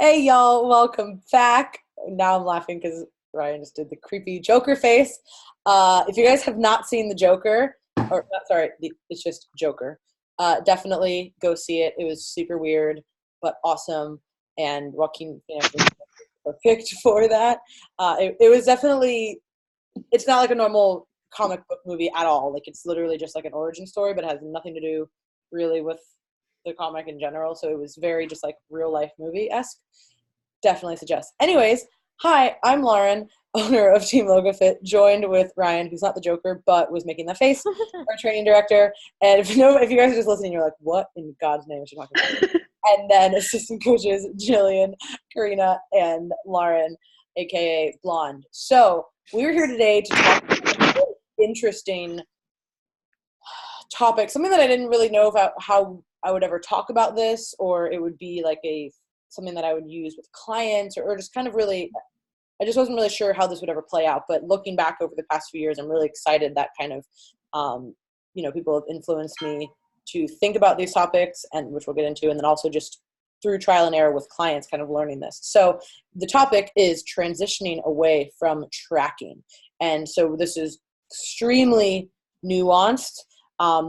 Hey y'all, welcome back. Now I'm laughing because Ryan just did the creepy Joker face. If you guys have not seen the Joker, or not, sorry, it's just Joker, definitely go see it. It was super weird, but awesome, and Joaquin Phoenix was perfect for that. It was definitely, it's not like a normal comic book movie at all. Like it's literally just like an origin story, but it has nothing to do really with the comic in general. So it was very just like real life movie-esque. Definitely suggest. Anyways, hi, I'm Lauren, owner of Team LoCoFit, joined with Ryan, who's not the Joker, but was making that face, our training director. And if you guys are just listening, you're like, what in God's name is she talking about? And then assistant coaches, Jillian, Karina, and Lauren, aka Blonde. So we were here today to talk about an interesting topic, something that I didn't really know about how I would ever talk about this, or it would be like something that I would use with clients, or just kind of really, I just wasn't really sure how this would ever play out. But looking back over the past few years, I'm really excited that kind of, people have influenced me to think about these topics, and which we'll get into, and then also just through trial and error with clients, kind of learning this. So the topic is transitioning away from tracking. And so this is extremely nuanced.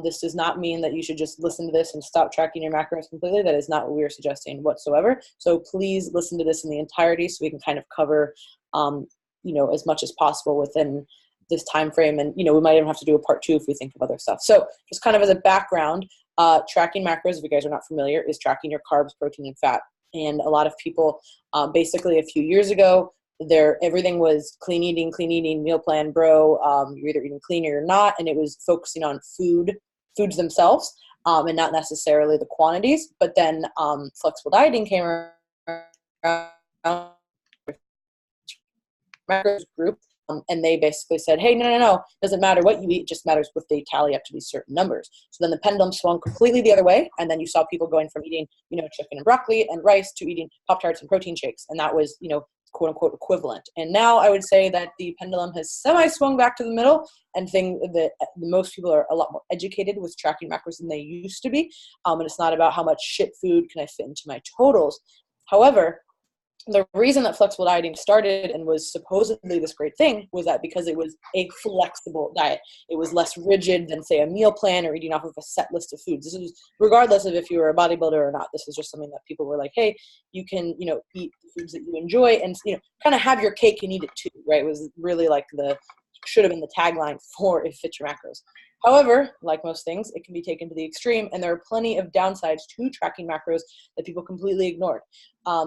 This does not mean that you should just listen to this and stop tracking your macros completely. That is not what we are suggesting whatsoever. So please listen to this in the entirety so we can kind of cover, as much as possible within this time frame. And, we might even have to do a part 2 if we think of other stuff. So just kind of as a background, tracking macros, if you guys are not familiar, is tracking your carbs, protein, and fat. And a lot of people, basically a few years ago, everything was clean eating, meal plan, bro. You're either eating clean or you're not, and it was focusing on foods themselves, and not necessarily the quantities. But then flexible dieting came around, macros group, and they basically said, hey, no, doesn't matter what you eat, it just matters if they tally up to these certain numbers. So then the pendulum swung completely the other way, and then you saw people going from eating, chicken and broccoli and rice to eating Pop-Tarts and protein shakes, and that was, quote unquote equivalent. And now I would say that the pendulum has semi-swung back to the middle, and that most people are a lot more educated with tracking macros than they used to be. And it's not about how much shit food can I fit into my totals. However, the reason that flexible dieting started and was supposedly this great thing was that because it was a flexible diet. It was less rigid than, say, a meal plan or eating off of a set list of foods. This is regardless of if you were a bodybuilder or not. This is just something that people were like, hey, you can, eat the foods that you enjoy and, kind of have your cake and eat it too, right? It was really like should have been the tagline for It Fits Your Macros. However, like most things, it can be taken to the extreme, and there are plenty of downsides to tracking macros that people completely ignored.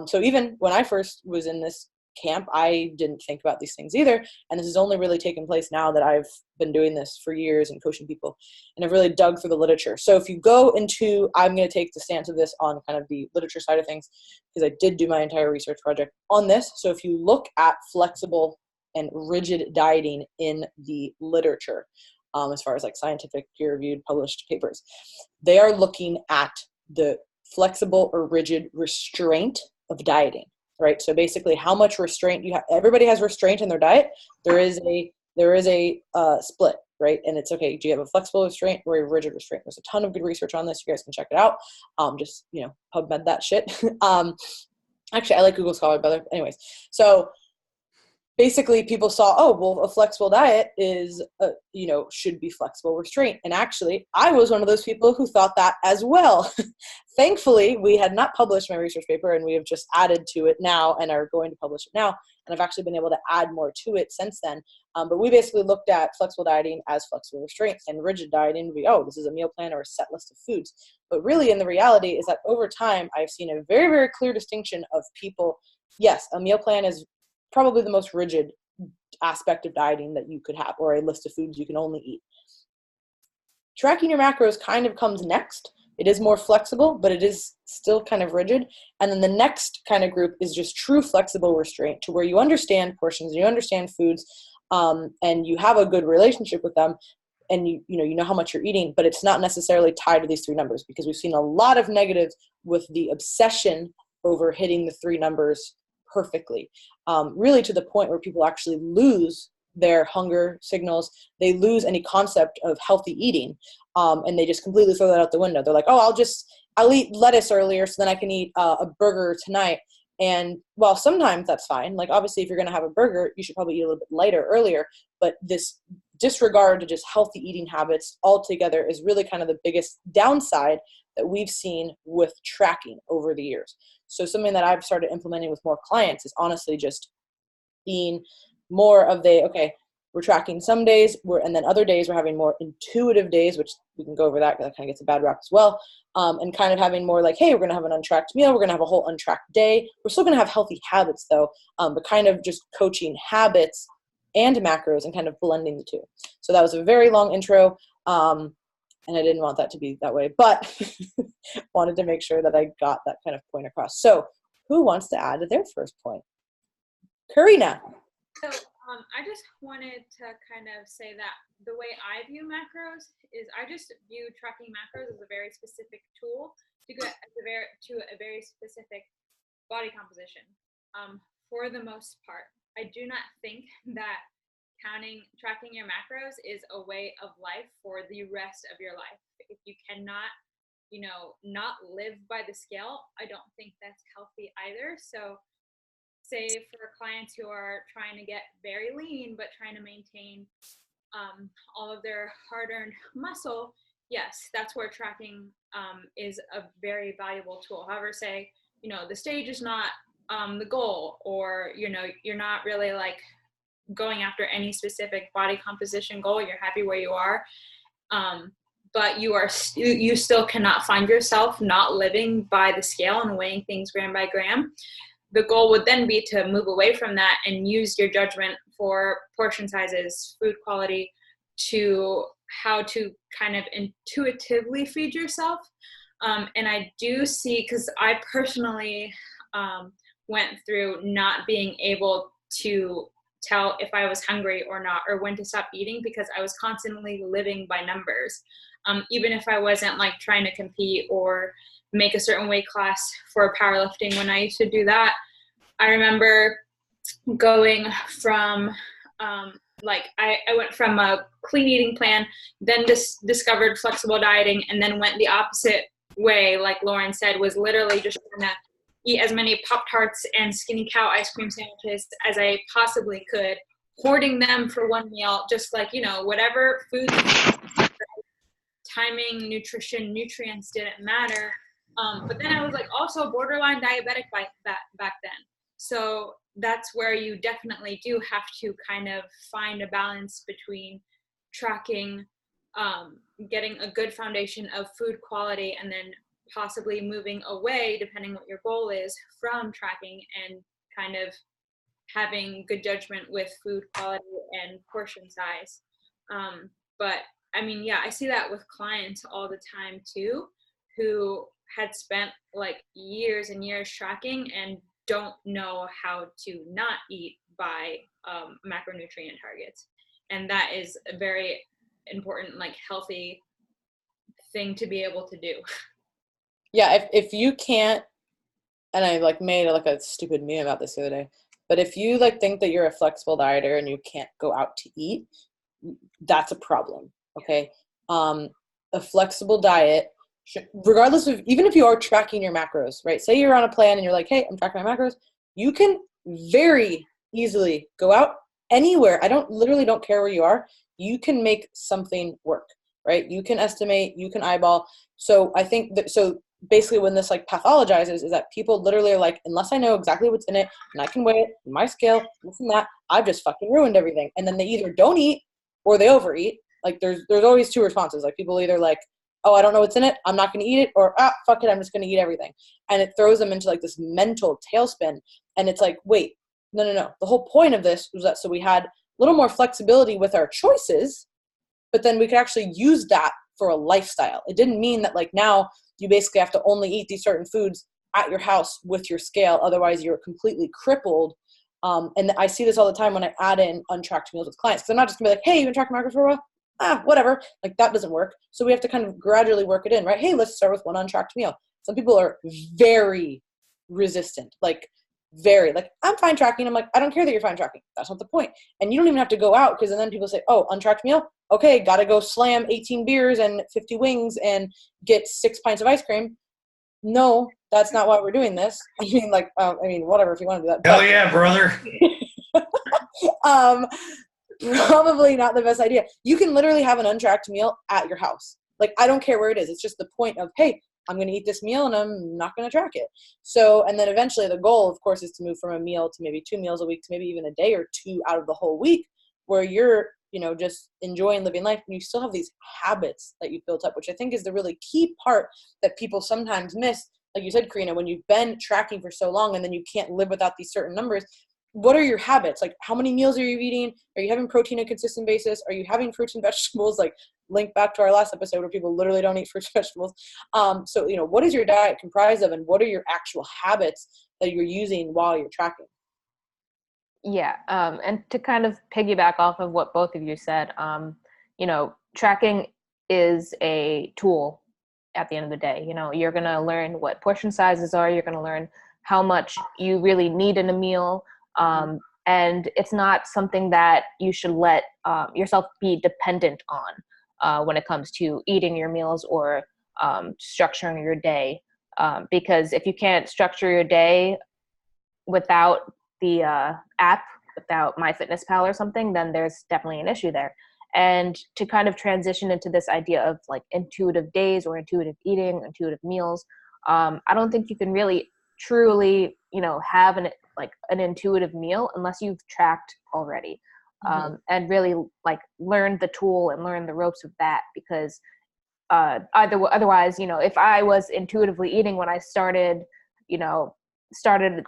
So even when I first was in this camp, I didn't think about these things either, and this has only really taken place now that I've been doing this for years and coaching people, and I've really dug through the literature. So if you go into, I'm going to take the stance of this on kind of the literature side of things, because I did do my entire research project on this. So if you look at flexible and rigid dieting in the literature, as far as like scientific peer-reviewed published papers, they are looking at the flexible or rigid restraint of dieting, right? So basically how much restraint you have. Everybody has restraint in their diet. There is a split, right? And it's okay. Do you have a flexible restraint or a rigid restraint? There's a ton of good research on this. You guys can check it out. Just, PubMed that shit. Actually, I like Google Scholar better. Anyways, so basically people saw, oh, well, a flexible diet is, should be flexible restraint. And actually, I was one of those people who thought that as well. Thankfully, we had not published my research paper, and we have just added to it now and are going to publish it now. And I've actually been able to add more to it since then. But we basically looked at flexible dieting as flexible restraint, and rigid dieting would be, oh, this is a meal plan or a set list of foods. But really, in the reality is that over time, I've seen a very, very clear distinction of people. Yes, a meal plan is probably the most rigid aspect of dieting that you could have, or a list of foods you can only eat. Tracking your macros kind of comes next. It is more flexible, but it is still kind of rigid. And then the next kind of group is just true flexible restraint, to where you understand portions, you understand foods, and you have a good relationship with them, and you know how much you're eating, but it's not necessarily tied to these 3 numbers, because we've seen a lot of negatives with the obsession over hitting the 3 numbers perfectly, really to the point where people actually lose their hunger signals. They lose any concept of healthy eating, and they just completely throw that out the window. They're like, oh, I'll eat lettuce earlier so then I can eat a burger tonight. And while sometimes that's fine, like obviously if you're going to have a burger, you should probably eat a little bit lighter earlier, but this disregard to just healthy eating habits altogether is really kind of the biggest downside that we've seen with tracking over the years. So something that I've started implementing with more clients is honestly just being more of okay, we're tracking some days, and then other days we're having more intuitive days, which we can go over that because that kind of gets a bad rap as well. And kind of having more like, hey, we're going to have an untracked meal. We're going to have a whole untracked day. We're still going to have healthy habits though, but kind of just coaching habits and macros and kind of blending the two. So that was a very long intro. And I didn't want that to be that way, but wanted to make sure that I got that kind of point across. So who wants to add their first point? Karina. So I just wanted to kind of say that the way I view macros is I just view tracking macros as a very specific tool to get to a very specific body composition. For the most part, I do not think that tracking your macros is a way of life for the rest of your life. If you cannot, not live by the scale, I don't think that's healthy either. So say for clients who are trying to get very lean but trying to maintain all of their hard-earned muscle, yes, that's where tracking is a very valuable tool. However, say the stage is not the goal, or you're not really like going after any specific body composition goal, you're happy where you are, but you still cannot find yourself not living by the scale and weighing things gram by gram. The goal would then be to move away from that and use your judgment for portion sizes, food quality, to how to kind of intuitively feed yourself. And I do see, because I personally went through not being able to tell if I was hungry or not, or when to stop eating, because I was constantly living by numbers. Even if I wasn't like trying to compete or make a certain weight class for powerlifting, when I used to do that, I remember going from I went from a clean eating plan, then discovered flexible dieting, and then went the opposite way, like Lauren said, was literally just trying to eat as many Pop-Tarts and Skinny Cow ice cream sandwiches as I possibly could, hoarding them for one meal, just like, whatever food, timing, nutrition, nutrients didn't matter. But then I was like also borderline diabetic back then. So that's where you definitely do have to kind of find a balance between tracking, getting a good foundation of food quality, and then possibly moving away, depending what your goal is, from tracking, and kind of having good judgment with food quality and portion size. But I mean, yeah, I see that with clients all the time too, who had spent like years and years tracking and don't know how to not eat by macronutrient targets. And that is a very important, like, healthy thing to be able to do. Yeah, if you can't, and I like made like a stupid meme about this the other day, but if you like think that you're a flexible dieter and you can't go out to eat, that's a problem. Okay. A flexible diet, regardless of, even if you are tracking your macros, right? Say you're on a plan and you're like, hey, I'm tracking my macros. You can very easily go out anywhere. Literally don't care where you are. You can make something work, right? You can estimate, you can eyeball. So I think that, so basically when this like pathologizes is that people literally are like, unless I know exactly what's in it and I can weigh it in my scale, this and that, I've just fucking ruined everything. And then they either don't eat or they overeat. Like there's always two responses. Like people either like, oh, I don't know what's in it, I'm not going to eat it, or fuck it, I'm just going to eat everything. And it throws them into like this mental tailspin. And it's like, wait, no. The whole point of this was that so we had a little more flexibility with our choices, but then we could actually use that for a lifestyle. It didn't mean that like now you basically have to only eat these certain foods at your house with your scale. Otherwise you're completely crippled. And I see this all the time when I add in untracked meals with clients. Because I'm not just going to be like, hey, you been tracking macros for a while? Whatever. Like that doesn't work. So we have to kind of gradually work it in, right? Hey, let's start with one untracked meal. Some people are very resistant, like very, like, I'm fine tracking. I'm like, I don't care that you're fine tracking. That's not the point. And you don't even have to go out, because then people say, oh, untracked meal? Okay, got to go slam 18 beers and 50 wings and get 6 pints of ice cream. No, That's not why we're doing this. I mean, like, I mean, whatever, if you want to do that. Hell yeah, brother. Um, Probably not the best idea. You can literally have an untracked meal at your house. Like, I don't care where it is. It's just the point of, hey, I'm going to eat this meal and I'm not going to track it. So, and then eventually the goal, of course, is to move from a meal to maybe 2 meals a week to maybe even a day or two out of the whole week where you're, you know, just enjoying living life and you still have these habits that you've built up, which I think is the really key part that people sometimes miss. Like you said, Karina, when you've been tracking for so long and then you can't live without these certain numbers, what are your habits? Like, how many meals are you eating? Are you having protein on a consistent basis? Are you having fruits and vegetables? Like, link back to our last episode where people literally don't eat fruits and vegetables. So, you know, what is your diet comprised of and what are your actual habits that you're using while you're tracking? Yeah. And to kind of piggyback off of what both of you said, you know, tracking is a tool at the end of the day. You know, you're going to learn what portion sizes are. You're going to learn how much you really need in a meal. And it's not something that you should let yourself be dependent on when it comes to eating your meals or structuring your day. Because if you can't structure your day without the app, without MyFitnessPal or something, then there's definitely an issue there. And to kind of transition into this idea of like intuitive days or intuitive eating, intuitive meals, I don't think you can really truly, you know, have an intuitive meal unless you've tracked already. And really like learn the tool and learn the ropes of that, because otherwise, you know, if I was intuitively eating when I started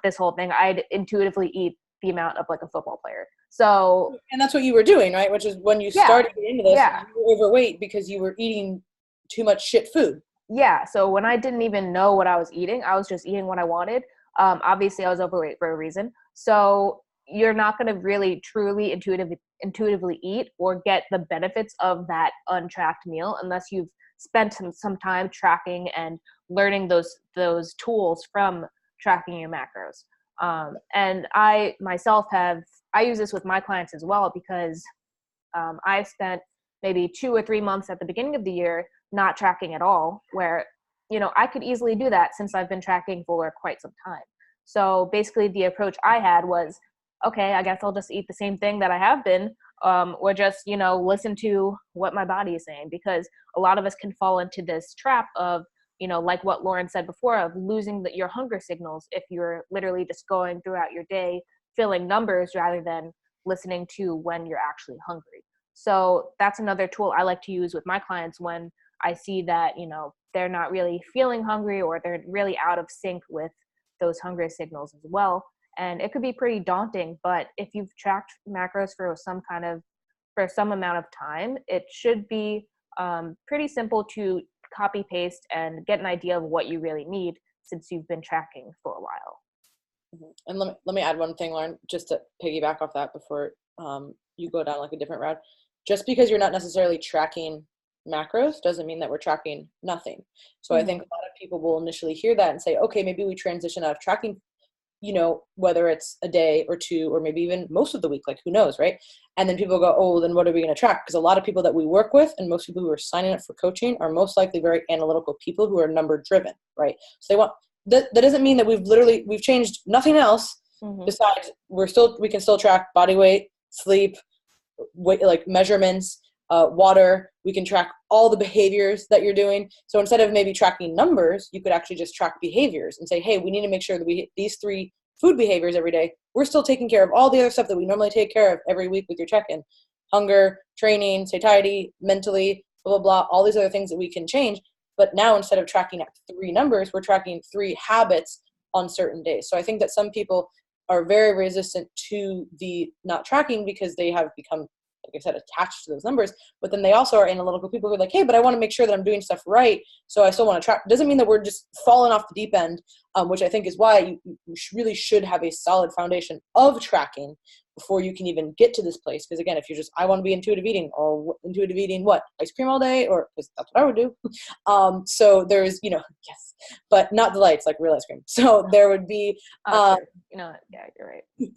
this whole thing, I'd intuitively eat the amount of like a football player. So, and that's what you were doing, right? Which is when you started getting into this, you were overweight because you were eating too much shit food. Yeah. So when I didn't even know what I was eating, I was just eating what I wanted. Obviously I was overweight for a reason. So you're not going to really truly intuitively eat or get the benefits of that untracked meal unless you've spent some time tracking and learning those tools from tracking your macros. And I myself I use this with my clients as well, because I spent maybe 2 or 3 months at the beginning of the year not tracking at all, where, you know, I could easily do that since I've been tracking for quite some time. So basically the approach I had was, okay, I guess I'll just eat the same thing that I have been, or just, you know, listen to what my body is saying, because a lot of us can fall into this trap of, you know, like what Lauren said before, of losing your hunger signals if you're literally just going throughout your day filling numbers rather than listening to when you're actually hungry. So that's another tool I like to use with my clients when I see that, you know, they're not really feeling hungry or they're really out of sync with those hunger signals as well. And it could be pretty daunting, but if you've tracked macros for some amount of time, it should be pretty simple to copy paste and get an idea of what you really need since you've been tracking for a while. And let me add one thing, Lauren, just to piggyback off that before you go down like a different route. Just because you're not necessarily tracking macros doesn't mean that we're tracking nothing. So I think a lot of people will initially hear that and say, okay, maybe we transition out of tracking, you know, whether it's a day or two, or maybe even most of the week, like who knows, right? And then people go, oh, then what are we going to track? Because a lot of people that we work with and most people who are signing up for coaching are most likely very analytical people who are number driven, right? So they want, that doesn't mean that we've changed nothing else besides we can still track body weight, sleep, weight, like measurements, water. We can track all the behaviors that you're doing. So instead of maybe tracking numbers, you could actually just track behaviors and say, hey, we need to make sure that we hit these 3 food behaviors every day. We're still taking care of all the other stuff that we normally take care of every week with your check-in. Hunger, training, satiety, mentally, blah, blah, blah, all these other things that we can change. But now instead of tracking at 3 numbers, we're tracking 3 habits on certain days. So I think that some people are very resistant to the not tracking because they have become, like I said, attached to those numbers. But then they also are analytical people who are like, hey, but I want to make sure that I'm doing stuff right. So I still want to track. Doesn't mean that we're just falling off the deep end, which I think is why you really should have a solid foundation of tracking before you can even get to this place. Because again, if you're just, I want to be intuitive eating, or intuitive eating what? Ice cream all day? Or, because that's what I would do. So there's, you know, yes, but not delights, like real ice cream. So there would be, yeah, you're right.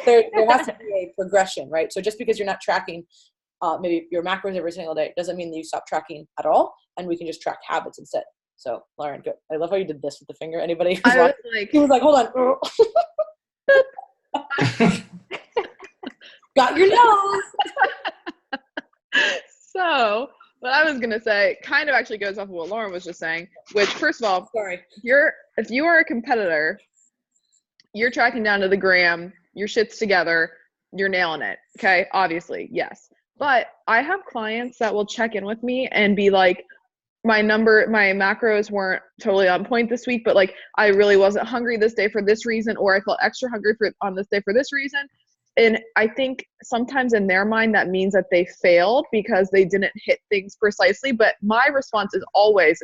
there has to be a progression, right? So just because you're not tracking maybe your macros every single day doesn't mean that you stop tracking at all. And we can just track habits instead. So Lauren, go. I love how you did this with the finger. Anybody who's I was watching, like, he was like, hold on. Got your nose. so what I was going to say kind of actually goes off of what Lauren was just saying, which first of all, Sorry. if you are a competitor, you're tracking down to the gram, your shit's together, you're nailing it. Okay. Obviously. Yes. But I have clients that will check in with me and be like, my macros weren't totally on point this week, but like I really wasn't hungry this day for this reason, or I felt extra hungry on this day for this reason. And I think sometimes in their mind that means that they failed because they didn't hit things precisely. But my response is always,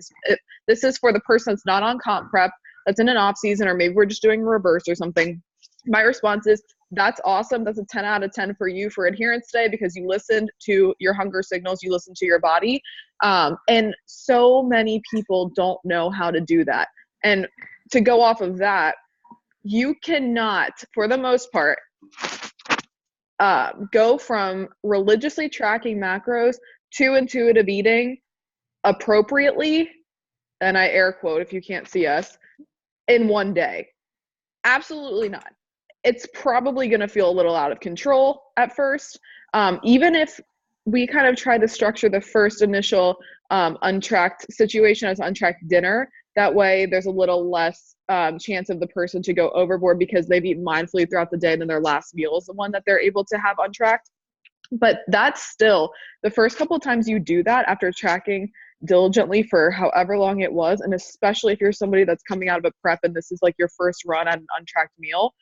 this is for the person that's not on comp prep, that's in an off season, or maybe we're just doing reverse or something. My response is, that's awesome. That's a 10 out of 10 for you for adherence today because you listened to your hunger signals, you listened to your body. And so many people don't know how to do that. And to go off of that, you cannot, for the most part, go from religiously tracking macros to intuitive eating appropriately, and I air quote if you can't see us, in one day. Absolutely not. It's probably going to feel a little out of control at first. Even if we kind of try to structure the first initial untracked situation as untracked dinner, that way there's a little less chance of the person to go overboard because they've eaten mindfully throughout the day and then their last meal is the one that they're able to have untracked. But that's still, the first couple of times you do that after tracking diligently for however long it was, and especially if you're somebody that's coming out of a prep and this is like your first run at an untracked meal,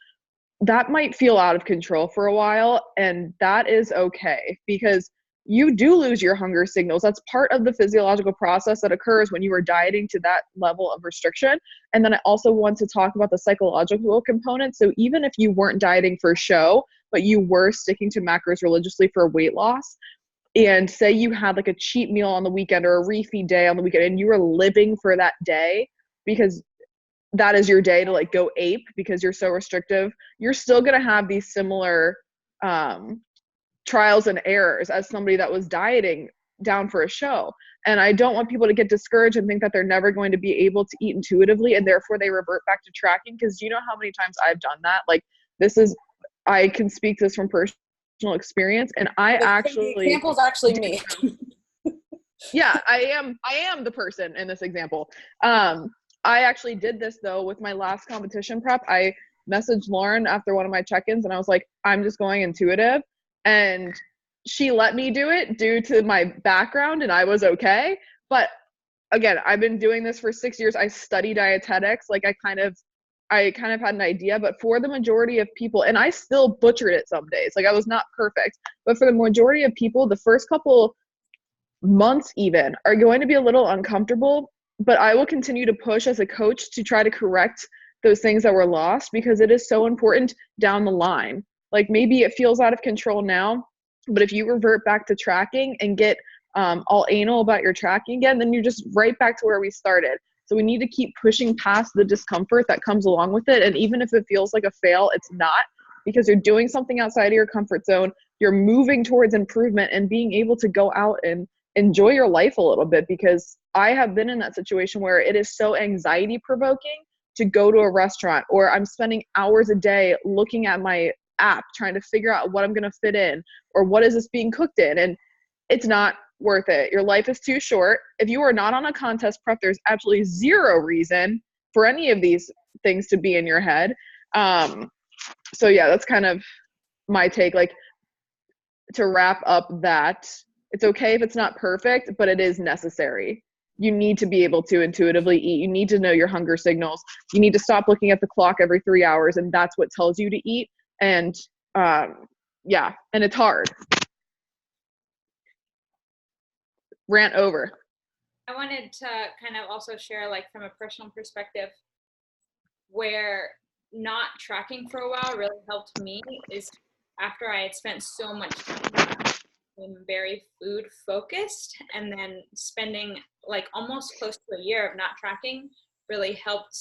that might feel out of control for a while, and that is okay because you do lose your hunger signals. That's part of the physiological process that occurs when you are dieting to that level of restriction. And then I also want to talk about the psychological component. So even if you weren't dieting for show, but you were sticking to macros religiously for weight loss, and say you had like a cheat meal on the weekend or a refeed day on the weekend and you were living for that day because that is your day to like go ape because you're so restrictive, you're still going to have these similar trials and errors as somebody that was dieting down for a show. And I don't want people to get discouraged and think that they're never going to be able to eat intuitively and therefore they revert back to tracking, because you know how many times I've done that. Like I can speak this from personal experience, and The example's actually me. Yeah, I am the person in this example. I actually did this though with my last competition prep. I messaged Lauren after one of my check-ins and I was like, I'm just going intuitive. And she let me do it due to my background and I was okay. But again, I've been doing this for 6 years. I study dietetics. Like I kind of had an idea, but for the majority of people, and I still butchered it some days, like I was not perfect, but for the majority of people, the first couple months even are going to be a little uncomfortable, but I will continue to push as a coach to try to correct those things that were lost because it is so important down the line. Like maybe it feels out of control now, but if you revert back to tracking and get all anal about your tracking again, then you're just right back to where we started. So we need to keep pushing past the discomfort that comes along with it. And even if it feels like a fail, it's not, because you're doing something outside of your comfort zone. You're moving towards improvement and being able to go out and enjoy your life a little bit, because I have been in that situation where it is so anxiety provoking to go to a restaurant, or I'm spending hours a day looking at my app trying to figure out what I'm going to fit in or what is this being cooked in. And it's not worth it. Your life is too short. If you are not on a contest prep, there's absolutely zero reason for any of these things to be in your head. So yeah, that's kind of my take. Like, to wrap up that, it's okay if it's not perfect, but it is necessary. You need to be able to intuitively eat. You need to know your hunger signals. You need to stop looking at the clock every 3 hours, and that's what tells you to eat. And yeah, and it's hard. Rant over. I wanted to kind of also share, like, from a personal perspective, where not tracking for a while really helped me is after I had spent so much time very food focused, and then spending like almost close to a year of not tracking really helped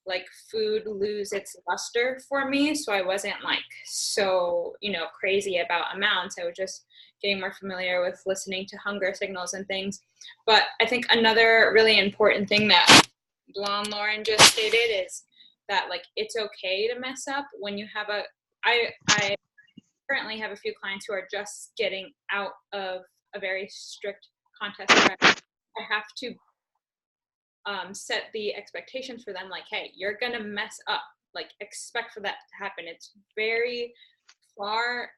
like food lose its luster for me. So I wasn't like so, crazy about amounts. I was just getting more familiar with listening to hunger signals and things. But I think another really important thing that Lauren just stated is that like it's okay to mess up when you have I currently have a few clients who are just getting out of a very strict contest prep. I have to set the expectations for them, like, hey, you're gonna mess up, like expect for that to happen. It's very far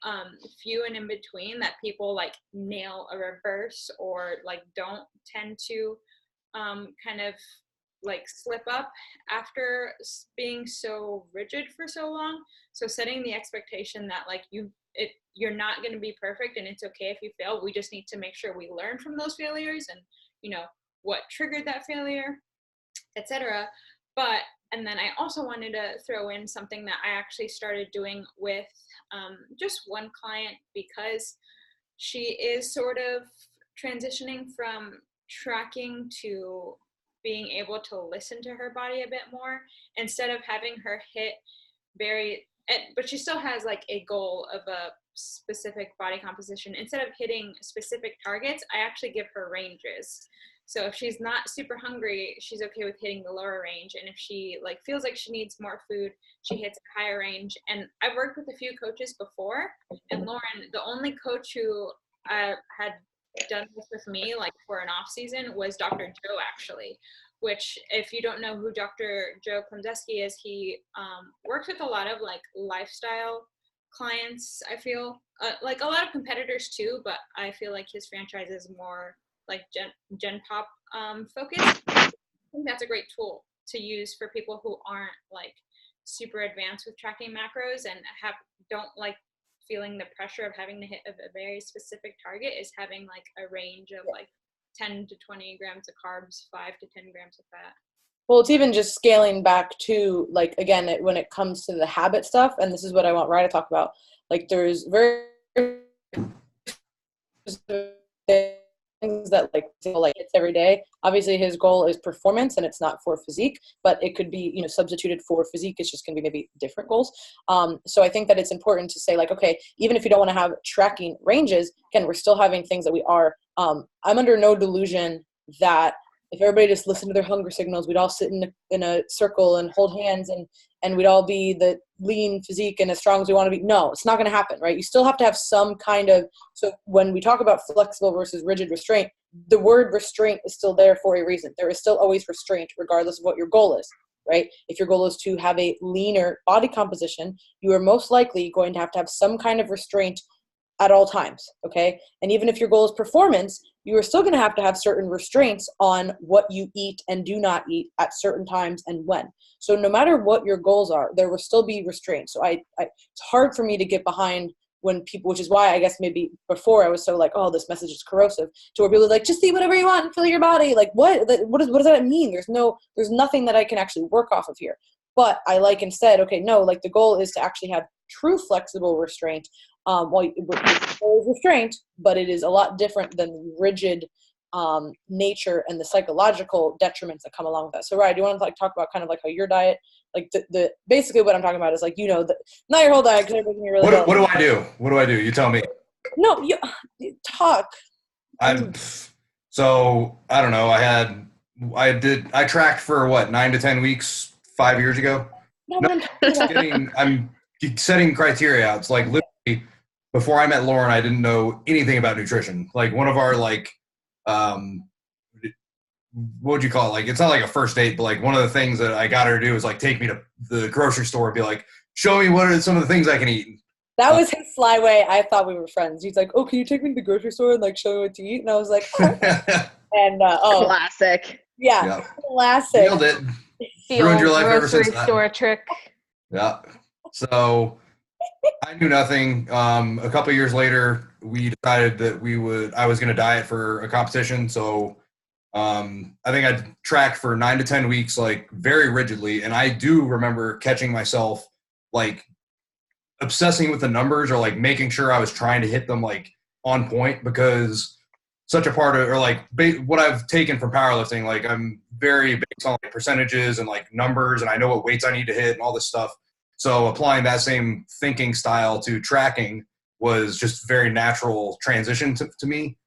few and in between that people like nail a reverse or like don't tend to kind of like slip up after being so rigid for so long. So setting the expectation that like you're not going to be perfect and it's okay if you fail. We just need to make sure we learn from those failures and what triggered that failure, etc. But and then I also wanted to throw in something that I actually started doing with just one client, because she is sort of transitioning from tracking to being able to listen to her body a bit more instead of having her hit but she still has like a goal of a specific body composition. Instead of hitting specific targets, I actually give her ranges. So if she's not super hungry, she's okay with hitting the lower range. And if she like feels like she needs more food, she hits a higher range. And I've worked with a few coaches before, and Lauren, the only coach who had done this with me like for an off season was Dr. Joe, actually, which if you don't know who Dr. Joe Klemczewski is, he works with a lot of like lifestyle clients. I feel like a lot of competitors too, but I feel like his franchise is more like gen pop focused. I think that's a great tool to use for people who aren't like super advanced with tracking macros and don't like feeling the pressure of having to hit a very specific target, is having like a range of like 10 to 20 grams of carbs, 5 to 10 grams of fat. Well, it's even just scaling back to, like, again, when it comes to the habit stuff, and this is what I want Ryan to talk about, like there's very things that like hits every day. Obviously his goal is performance and it's not for physique, but it could be substituted for physique. It's just going to be maybe different goals. So I think that it's important to say like, okay, even if you don't want to have tracking ranges, again, we're still having things that we are I'm under no delusion that if everybody just listened to their hunger signals, we'd all sit in a circle and hold hands and we'd all be the lean physique and as strong as we want to be. No, it's not going to happen, right? You still have to have some kind of, so when we talk about flexible versus rigid restraint, the word restraint is still there for a reason. There is still always restraint regardless of what your goal is, right? If your goal is to have a leaner body composition, you are most likely going to have some kind of restraint at all times, okay? And even if your goal is performance, you are still going to have certain restraints on what you eat and do not eat at certain times and when. So no matter what your goals are, there will still be restraints. So it's hard for me to get behind when people, which is why I guess maybe before I was so like, oh, this message is corrosive, to where people are like, just eat whatever you want and fill your body. Like what does that mean? There's nothing that I can actually work off of here. But I like instead, okay, no, like the goal is to actually have true flexible restraint. Restraint, but it is a lot different than rigid nature and the psychological detriments that come along with that. So, Ryan, do you want to like talk about kind of like how your diet, like the basically what I'm talking about is like not your whole diet because everything you really. What do I do? What do I do? You tell me. No, you talk. So I don't know. I tracked for what 9 to 10 weeks 5 years ago. No, I'm setting criteria out. It's like literally before I met Lauren, I didn't know anything about nutrition. Like one of our like, what would you call it? Like, it's not like a first date, but like one of the things that I got her to do is like take me to the grocery store and be like, show me what are some of the things I can eat. That was his sly way. I thought we were friends. He's like, oh, can you take me to the grocery store and like show me what to eat? And I was like, oh. And classic. Yeah, classic. Nailed it. Ruined your life ever since grocery store trick. Yeah. So I knew nothing. A couple of years later, we decided that I was going to diet for a competition. So I think I tracked for 9 to 10 weeks, like very rigidly. And I do remember catching myself like obsessing with the numbers or like making sure I was trying to hit them like on point, because such a part of, or like what I've taken from powerlifting. Like I'm very based on like percentages and like numbers, and I know what weights I need to hit and all this stuff. So applying that same thinking style to tracking was just very natural transition to me.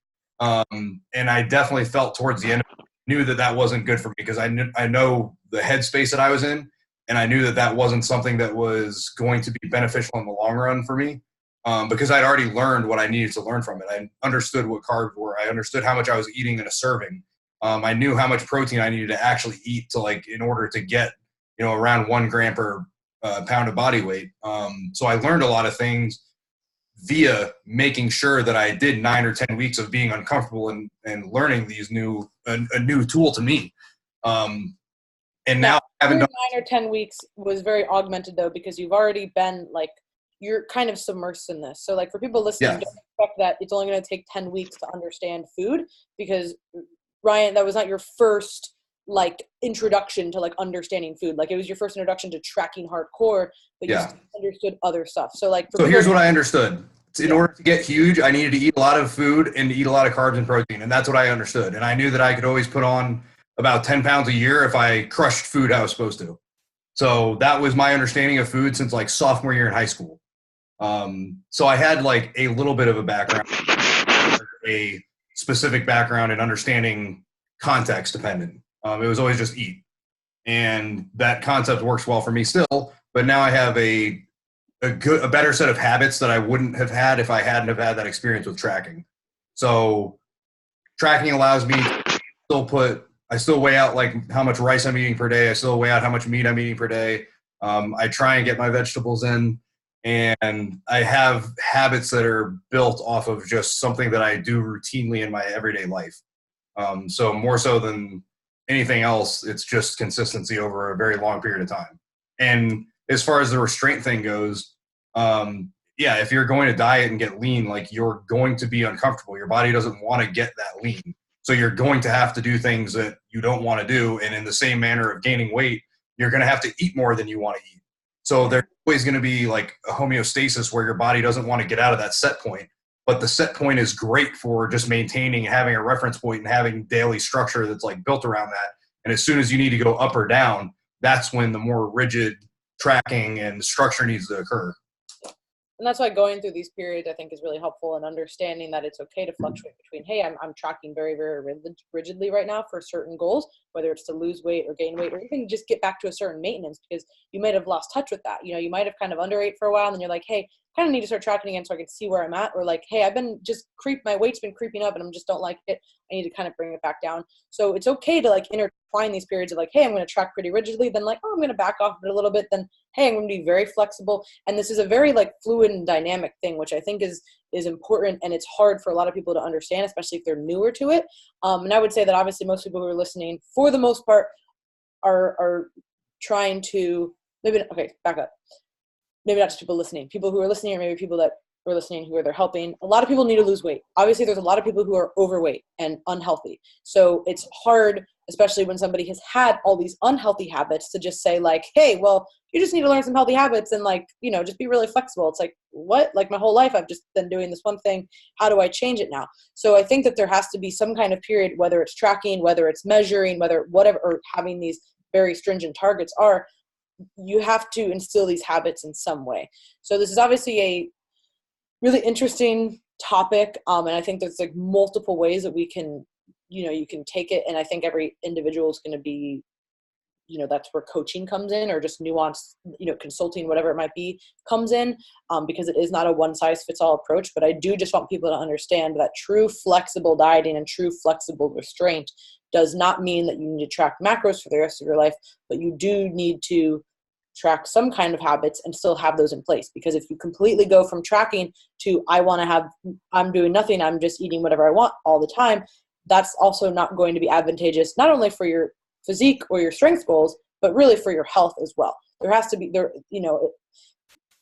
And I definitely felt towards the end, knew that wasn't good for me, because I know the headspace that I was in, and I knew that wasn't something that was going to be beneficial in the long run for me, because I'd already learned what I needed to learn from it. I understood what carbs were. I understood how much I was eating in a serving. I knew how much protein I needed to actually eat to like in order to get around 1 gram per pound of body weight. So I learned a lot of things via making sure that I did 9 or 10 weeks of being uncomfortable and learning these a new tool to me. And now I haven't done 9 or 10 weeks was very augmented though, because you've already been like, you're kind of submersed in this. So like for people listening, don't expect that it's only going to take 10 weeks to understand food, because Ryan, that was not your first like introduction to like understanding food. Like it was your first introduction to tracking hardcore, but you still understood other stuff. So like, so here's what I understood. In order to get huge, I needed to eat a lot of food and to eat a lot of carbs and protein. And that's what I understood. And I knew that I could always put on about 10 pounds a year if I crushed food how I was supposed to. So that was my understanding of food since like sophomore year in high school. So I had like a little bit of a background, a specific background in understanding context dependent. It was always just eat. And that concept works well for me still, but now I have a better set of habits that I wouldn't have had if I hadn't have had that experience with tracking. So tracking allows me to I still weigh out like how much rice I'm eating per day. I still weigh out how much meat I'm eating per day. I try and get my vegetables in, and I have habits that are built off of just something that I do routinely in my everyday life. So more so than anything else, it's just consistency over a very long period of time. And as far as the restraint thing goes, if you're going to diet and get lean, like you're going to be uncomfortable. Your body doesn't want to get that lean. So you're going to have to do things that you don't want to do. And in the same manner of gaining weight, you're going to have to eat more than you want to eat. So there's always going to be like a homeostasis where your body doesn't want to get out of that set point. But the set point is great for just maintaining, having a reference point and having daily structure that's like built around that. And as soon as you need to go up or down, that's when the more rigid tracking and structure needs to occur. And that's why going through these periods, I think, is really helpful, and understanding that it's okay to fluctuate between, hey, I'm tracking very, very rigidly right now for certain goals, whether it's to lose weight or gain weight, or even just get back to a certain maintenance, because you might have lost touch with that. You might have kind of underate for a while, and then you're like, hey, kind of need to start tracking again so I can see where I'm at, or like, hey, I've been just my weight's been creeping up and I just don't like it. I need to kind of bring it back down. So it's okay to like intertwine these periods of like, hey, I'm going to track pretty rigidly, then like, oh, I'm going to back off it a little bit, then hey, I'm going to be very flexible. And this is a very like fluid and dynamic thing, which I think is important, and it's hard for a lot of people to understand, especially if they're newer to it. And I would say that obviously most people who are listening, for the most part, are trying to back up. Maybe not just people listening, people who are listening, or maybe people that are listening who they're helping. A lot of people need to lose weight. Obviously, there's a lot of people who are overweight and unhealthy. So it's hard, especially when somebody has had all these unhealthy habits, to just say like, hey, well, you just need to learn some healthy habits and like, just be really flexible. It's like, what? Like my whole life, I've just been doing this one thing. How do I change it now? So I think that there has to be some kind of period, whether it's tracking, whether it's measuring, whatever, or having these very stringent targets are, you have to instill these habits in some way. So this is obviously a really interesting topic. And I think there's like multiple ways that we can, you can take it. And I think every individual is going to be, that's where coaching comes in, or just nuanced, consulting, whatever it might be, comes in, because it is not a one size fits all approach. But I do just want people to understand that true flexible dieting and true flexible restraint does not mean that you need to track macros for the rest of your life, but you do need to track some kind of habits and still have those in place. Because if you completely go from tracking to I'm doing nothing, I'm just eating whatever I want all the time, that's also not going to be advantageous, not only for your physique or your strength goals, but really for your health as well. There has to be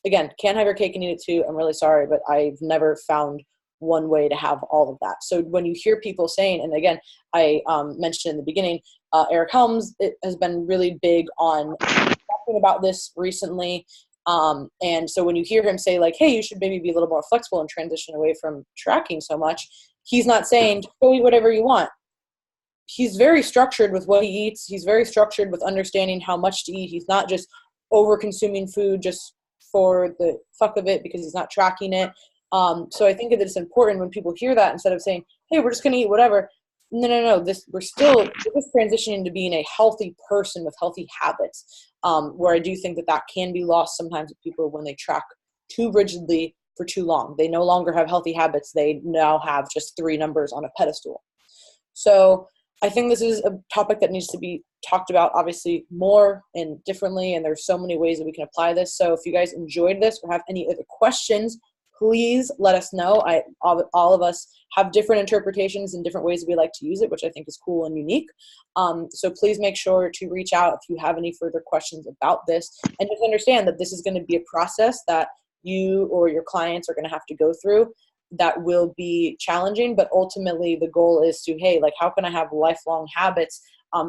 again, can't have your cake and eat it too. I'm really sorry, but I've never found one way to have all of that. So when you hear people saying, and again, I mentioned in the beginning, Eric Helms has been really big on talking about this recently. And so when you hear him say like, hey, you should maybe be a little more flexible and transition away from tracking so much, he's not saying go eat whatever you want. He's very structured with what he eats. He's very structured with understanding how much to eat. He's not just over consuming food just for the fuck of it because he's not tracking it. So I think that it's important when people hear that, instead of saying, hey, we're just going to eat whatever. No. We're just transitioning to being a healthy person with healthy habits, where I do think that can be lost sometimes with people when they track too rigidly for too long. They no longer have healthy habits. They now have just 3 numbers on a pedestal. So I think this is a topic that needs to be talked about, obviously, more and differently, and there's so many ways that we can apply this. So if you guys enjoyed this or have any other questions, please let us know. All of us have different interpretations and different ways we like to use it, which I think is cool and unique. So please make sure to reach out if you have any further questions about this, and just understand that this is going to be a process that you or your clients are going to have to go through that will be challenging, but ultimately the goal is to, hey, like, how can I have lifelong habits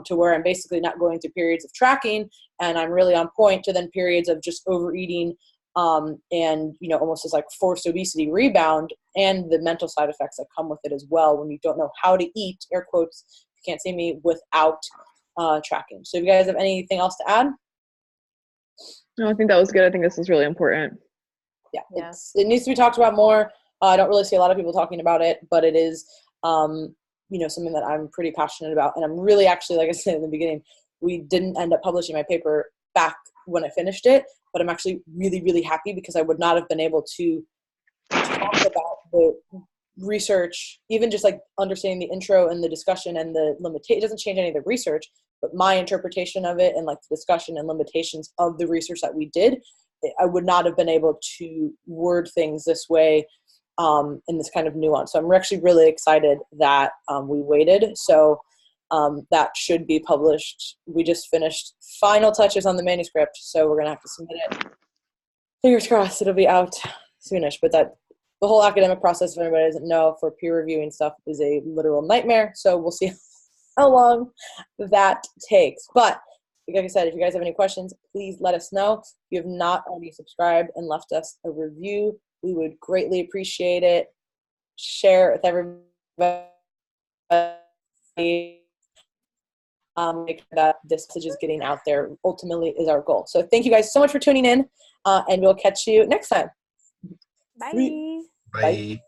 to where I'm basically not going through periods of tracking and I'm really on point, to then periods of just overeating and, you know, almost as like forced obesity rebound, and the mental side effects that come with it as well when you don't know how to eat, air quotes, you can't see me, without tracking. So if you guys have anything else to add? No, I think that was good. I think this is really important. Yeah. It needs to be talked about more. I don't really see a lot of people talking about it, but it is, you know, something that I'm pretty passionate about. And I'm really, actually, like I said in the beginning, we didn't end up publishing my paper back when I finished it, but I'm actually really, really happy because I would not have been able to talk about the research, even just like understanding the intro and the discussion and the limitation. It doesn't change any of the research, but my interpretation of it and like the discussion and limitations of the research that we did, I would not have been able to word things this way in this kind of nuance. So I'm actually really excited that we waited. So that should be published. We just finished final touches on the manuscript, so we're going to have to submit it. Fingers crossed it'll be out soonish. But that the whole academic process, if anybody doesn't know, for peer reviewing stuff is a literal nightmare. So we'll see how long that takes. But like I said, if you guys have any questions, please let us know. If you have not already subscribed and left us a review, we would greatly appreciate it. Share it with everybody. Make sure that this message is getting out there ultimately is our goal. So thank you guys so much for tuning in, and we'll catch you next time. Bye. Bye.